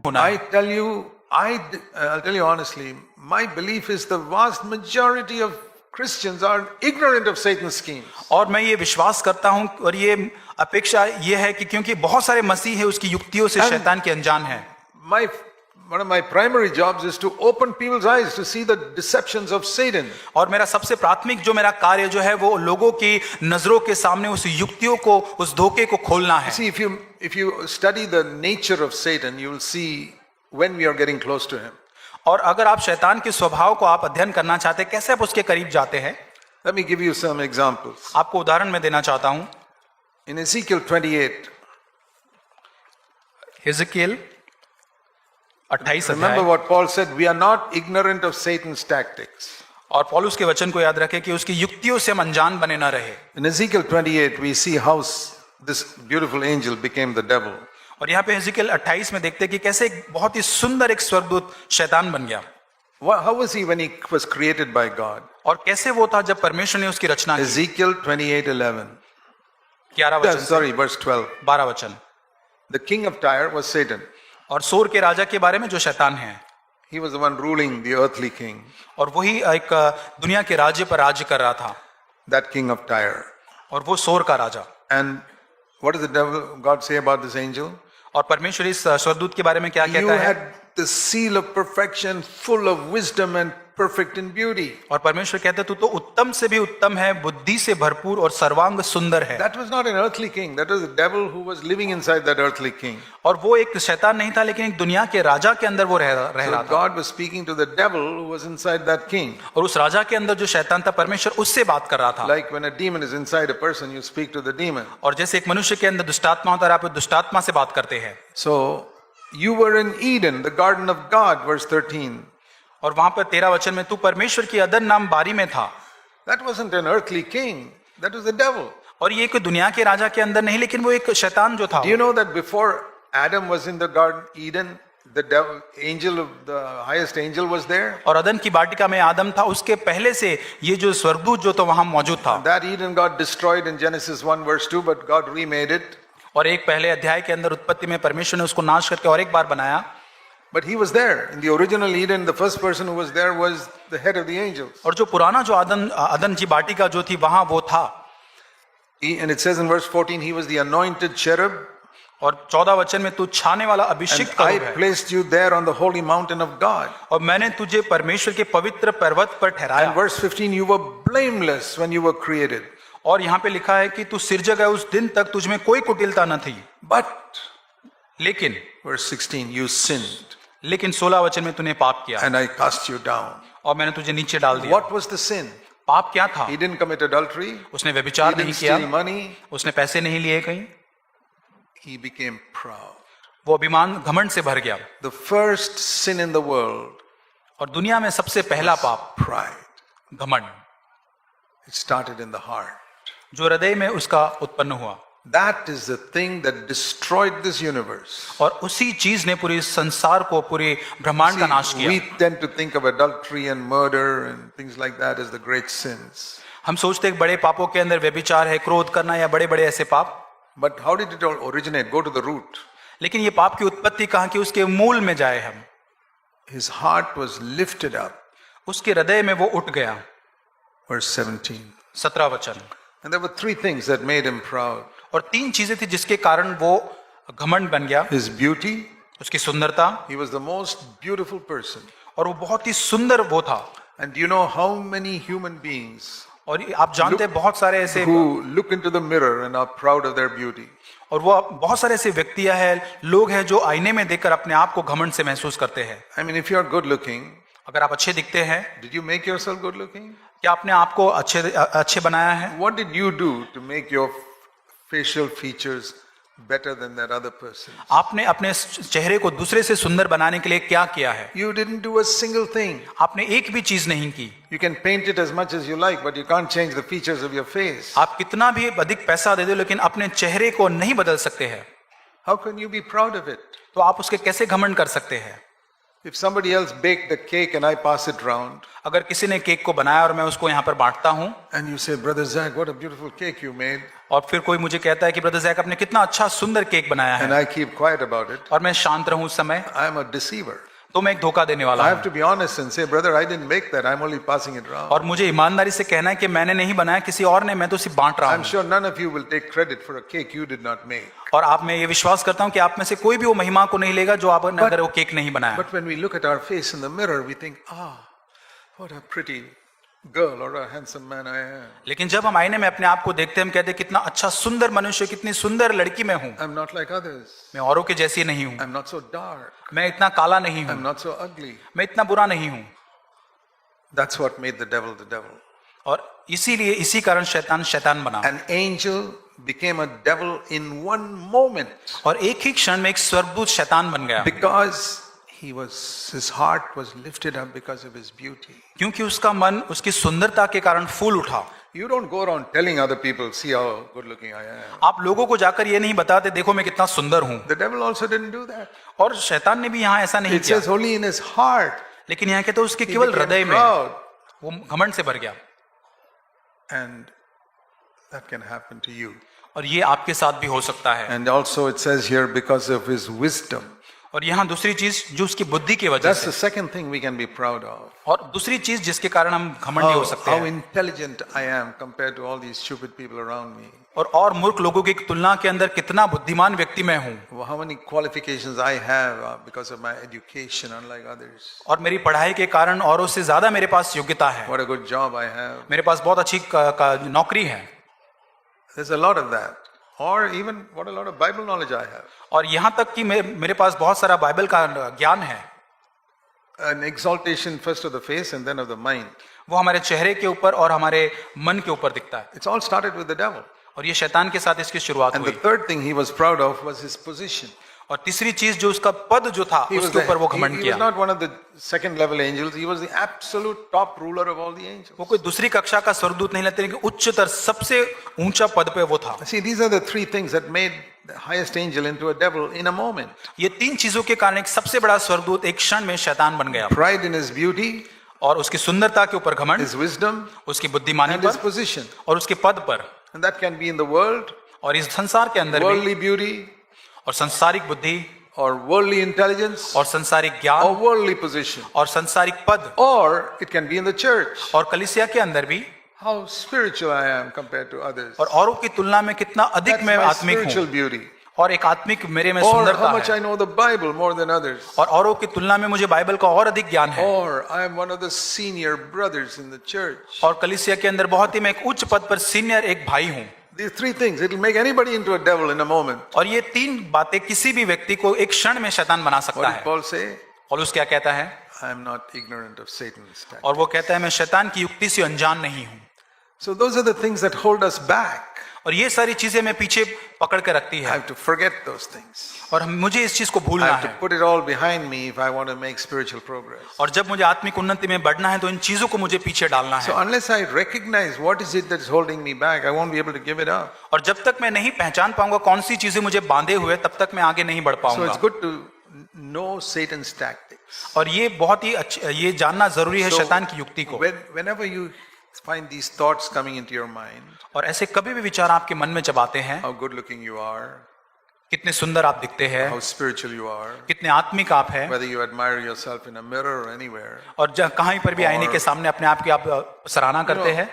होना है। I'll tell you honestly, my belief is the vast majority of Christians are ignorant of Satan's schemes. और मैं ये विश्वास करता हूं और ये अपेक्षा ये है कि क्योंकि बहुत सारे मसीह है उसकी युक्तियों से शैतान के अनजान है। One of my primary jobs is to open people's eyes to see the deceptions of Satan. और मेरा सबसे प्राथमिक जो मेरा कार्य जो है वो लोगों की नजरों के सामने उस युक्तियों को, उस धोखे को खोलना है। See, if you study the nature of Satan, you will see when we are getting close to him. और अगर आप शैतान के स्वभाव को आप अध्ययन करना चाहते हैं, कैसे आप उसके करीब जाते हैं, Let me give you some examples. आपको उदाहरण मैं देना चाहता हूं। In Ezekiel 28, हिजकियेल 28 remember अध्याय। what Paul said, we are not ignorant of Satan's tactics. और पौलुस के वचन को याद रखें कि उसकी युक्तियों से हम अनजान बने न रहे। In Ezekiel 28, we see how this beautiful angel became the devil. और यहाँ पे हिजकियेल 28 में देखते हैं कि कैसे एक बहुत ही सुंदर एक स्वर्गदूत शैतान बन गया। How was he when he was created by God? और कैसे वो था जब परमेश्वर ने उसकी रचना की। Ezekiel 28:11. 11 वचन, Sorry, verse 12. 12 वचन। The king of Tyre was Satan. और सोर के राजा के बारे में जो शैतान है, He was the one ruling the earthly king. और वही एक दुनिया के राज्य पर राज्य कर रहा था। That king of Tyre. और वो सोर का राजा। And what does the devil God say about this angel? और परमेश्वर इस स्वर्गदूत के बारे में क्या You कहता है? had the seal of perfection, full of wisdom and perfect in beauty. और परमेश्वर कहते तू तो उत्तम से भी उत्तम है, बुद्धि से भरपूर और सर्वांग सुंदर है। That was not an earthly king. That was the devil who was living inside that earthly king. और वो एक शैतान नहीं था, लेकिन एक दुनिया के राजा के अंदर वो रह So रहा था। God was speaking to the devil who was inside that king. और उस राजा के अंदर जो शैतान था, परमेश्वर उससे बात कर रहा था। Like when a demon is inside a person, you speak to the demon. और जैसे एक मनुष्य के अंदर दुष्टात्मा होता है, आप दुष्टात्मा से बात करते हैं। So you were in Eden, the garden of God, verse 13. और वहां पर 13 वचन में तू परमेश्वर की अदन नाम बारी में था। That wasn't an earthly king. That was the devil. और ये कोई दुनिया के राजा के अंदर नहीं, लेकिन वो एक शैतान जो था। Do you know that before Adam was in the garden Eden, the devil, angel of the highest angel was there? और अदन की वाटिका में आदम था, उसके पहले से ये जो स्वर्गदूत जो तो वहां मौजूद था। That Eden got destroyed in Genesis 1 verse 2, but God remade it. और एक पहले अध्याय के अंदर उत्पत्ति में परमेश्वर ने उसको नाश करके और एक बार बनाया। But he was there. In the original Eden, the first person who was there was the head of the angels. और जो पुराना जो अदन की वाटिका जो थी वहां वो था। And it says in verse 14, he was the anointed cherub. और 14 वचन में तू छाने वाला अभिषिक्त And I करूब है। placed you there on the holy mountain of God. और मैंने तुझे परमेश्वर के पवित्र पर्वत पर And ठहराया। verse 15, you were blameless when you were created. और यहाँ पे लिखा है कि तू सिरजा गया उस दिन तक तुझ में कोई कुटिलता न थी। But, लेकिन verse 16, you sinned. 16 वचन में तूने पाप किया And I cast you down. और मैंने तुझे नीचे डाल दिया। What was the sin? पाप क्या था? He didn't commit adultery. उसने He व्यभिचार नहीं didn't किया, steal money. उसने पैसे नहीं लिए कहीं, He became proud. वो अभिमान घमंड से भर गया। The first sin in the world, और दुनिया में सबसे पहला पाप pride. घमंड, It started in the heart. जो हृदय में उसका उत्पन्न हुआ। That is the thing that destroyed this universe. और उसी चीज ने पूरे संसार को, पूरे ब्रह्मांड का नाश See, we किया। tend to think of adultery and murder and things like that as the great sins. हम सोचते हैं कि बड़े पापों के अंदर व्यभिचार है, क्रोध करना या बड़े बड़े ऐसे पाप। But how did it all originate? Go to the root. लेकिन ये पाप की उत्पत्ति कहाँ की? उसके मूल में जाए हम। His heart was lifted up. उसके हृदय में वो उठ गया। Verse 17. 17 वचन। And there were three things that made him proud. और 3 चीजें थी जिसके कारण वो घमंड बन गया। His beauty. उसकी सुंदरता, He was the most beautiful person. और वो बहुत ही सुंदर वो था। And do you know how many human beings और आप जानते हैं बहुत सारे ऐसे who look into the mirror and are proud of their beauty? और वो बहुत सारे ऐसे व्यक्तियां हैं, लोग हैं जो आईने में देखकर अपने आप को घमंड से महसूस करते हैं। I mean, if you are good looking, अगर आप अच्छे दिखते हैं, did you make yourself good looking? क्या आपने आपको अच्छे बनाया है? What did you do to make your facial features better than that other person? आपने अपने चेहरे को दूसरे से सुंदर बनाने के लिए क्या किया है? You didn't do a single thing. आपने एक भी चीज नहीं की। You can paint it as much as you like, but you can't change the features of your face. आप कितना भी अधिक पैसा दे दो, लेकिन अपने चेहरे को नहीं बदल सकते हैं। How can you be proud of it? तो आप उसके कैसे घमंड कर सकते हैं? If somebody else baked the cake and I pass it round, अगर किसी ने केक को बनाया और मैं उसको यहाँ पर बांटता हूँ, and you say, Brother Zach, what a beautiful cake you made, और फिर कोई मुझे कहता है कि ब्रदर जैक आपने कितना अच्छा सुंदर केक बनाया and है, I keep quiet about it, और मैं शांत रहूं उस समय, I am a deceiver. तो मैं एक धोखा देने वाला I have हूँ। to be honest and say, Brother, I didn't make that, I'm only passing it round. और मुझे ईमानदारी से कहना है कि मैंने नहीं बनाया, किसी और ने, मैं तो सिर्फ बांट रहा I'm हूँ। sure none of you will take credit for a cake you did not make. और आप, मैं ये विश्वास करता हूँ कि आप में से कोई भी वो महिमा को नहीं लेगा जो आपने अगर वो केक नहीं बनाया। But when we look at our face in the mirror, we think, what a pretty girl or a handsome man I am. लेकिन जब हम आईने में अपने आप को देखते हैं, हम कहते हैं कितना अच्छा सुंदर मनुष्य, कितनी सुंदर लड़की मैं हूँ। I'm not like others. मैं औरों के जैसी नहीं हूँ, I'm not so dark. मैं इतना काला नहीं I'm हूँ, not so ugly. मैं इतना बुरा नहीं हूँ। That's what made the devil the devil. और इसीलिए इसी कारण शैतान शैतान बना। An angel became a devil in one moment और एक ही क्षण में एक स्वर्गदूत शैतान बन गया, because his heart was lifted up because of his beauty. क्योंकि उसका मन उसकी सुंदरता के कारण फूल उठा। You don't go around telling other people, see how good looking I am. आप लोगों को जाकर ये नहीं बताते, देखो मैं कितना सुंदर हूँ। The devil also didn't do that. और शैतान ने भी यहाँ ऐसा नहीं It किया, says only in his heart. लेकिन यहाँ कहते हैं उसके He केवल became हृदय में proud. वो घमंड से भर गया। And that can happen to you. और ये आपके साथ भी हो सकता है। And also it says here because of his wisdom. और यहाँ दूसरी चीज जो उसकी बुद्धि की वजह That's से, the second thing we can be proud of. और दूसरी चीज जिसके कारण हम घमंडी हो सकते How हैं, intelligent I am compared to all these stupid people around me. और मूर्ख लोगों की तुलना के अंदर कितना बुद्धिमान व्यक्ति मैं हूँ, How many qualifications I have because of my education, unlike others. और मेरी पढ़ाई के कारण औरों से ज्यादा मेरे पास योग्यता है, What a good job I have. मेरे पास बहुत अच्छी नौकरी है। There's a lot of that. Or even what a lot of Bible knowledge I have. और यहाँ तक कि मेरे पास बहुत सारा बाइबल का ज्ञान है। An exaltation first of the face and then of the mind. वो हमारे चेहरे के ऊपर और हमारे मन के ऊपर दिखता है, It's all started with the devil. और ये शैतान के साथ इसकी शुरुआत And the हुई। third thing he was proud of was his position. और तीसरी चीज जो उसका पद जो था, He was, उसके ऊपर वो घमंड he was किया। not one of the second level angels. He was the absolute top ruler of all the angels. वो कोई दूसरी कक्षा का स्वर्गदूत नहीं लेते, लेकिन उच्चतर सबसे ऊंचा पद पे वो था। See, these are the three things that made the highest angel into a devil in a moment. ये तीन चीजों के कारण एक सबसे बड़ा स्वर्गदूत एक क्षण में शैतान बन गया। Pride in his beauty, और उसकी सुंदरता के ऊपर घमंड, his wisdom, उसकी बुद्धिमानी and his पर, position. और उसके पद पर, And that can be in the world, और इस संसार के अंदर भी, worldly beauty, और संसारिक बुद्धि, or worldly intelligence, और संसारिक or ज्ञान, worldly position. और संसारिक पद, Or it can be in the church. और कलीसिया के अंदर भी, How spiritual I am compared to others. और औरों की तुलना में कितना अधिक That's मैं my आत्मिक spiritual हूँ, beauty. और एक आत्मिक मेरे में Or सुंदरता how much है, I know the Bible more than others. और औरों की तुलना में मुझे बाइबल का और अधिक ज्ञान है, Or I am one of the senior brothers in the church. और कलीसिया के अंदर बहुत ही मैं एक उच्च पद पर सीनियर एक भाई हूँ। These three things, it will make anybody into a devil in a moment. और ये तीन बातें किसी भी व्यक्ति को एक क्षण में शैतान बना सकता What did है। Paul say? पौलुस क्या कहता है? I am not ignorant of Satan's tactics. और वो कहता है मैं शैतान की युक्ति से अनजान नहीं हूँ। So those are the things that hold us back. और ये सारी चीजें मैं पीछे पकड़ के रखती I है, have to forget those things. और मुझे इस चीज को I भूलना have to है। put it all behind me if I want to make spiritual progress. और जब मुझे आत्मिक उन्नति में बढ़ना है तो इन चीजों को मुझे पीछे डालना So है। unless I recognize what is it that's holding me back, I won't be able to give it up. और जब तक मैं नहीं पहचान पाऊंगा कौन सी चीजें मुझे बांधे हुए, तब तक मैं आगे नहीं बढ़ So पाऊंगा। it's good to know Satan's tactics. और ये बहुत ही ये जानना जरूरी है So शैतान की युक्ति को। whenever you find these thoughts coming into your mind, और ऐसे कभी भी विचार आपके मन में जब आते हैं, how good looking you are, कितने सुंदर आप दिखते हैं, how spiritual you are, कितने आत्मिक आप हैं, whether you admire yourself in a mirror or anywhere, और कहीं पर भी आईने के सामने अपने आप की आप सराहना करते हैं,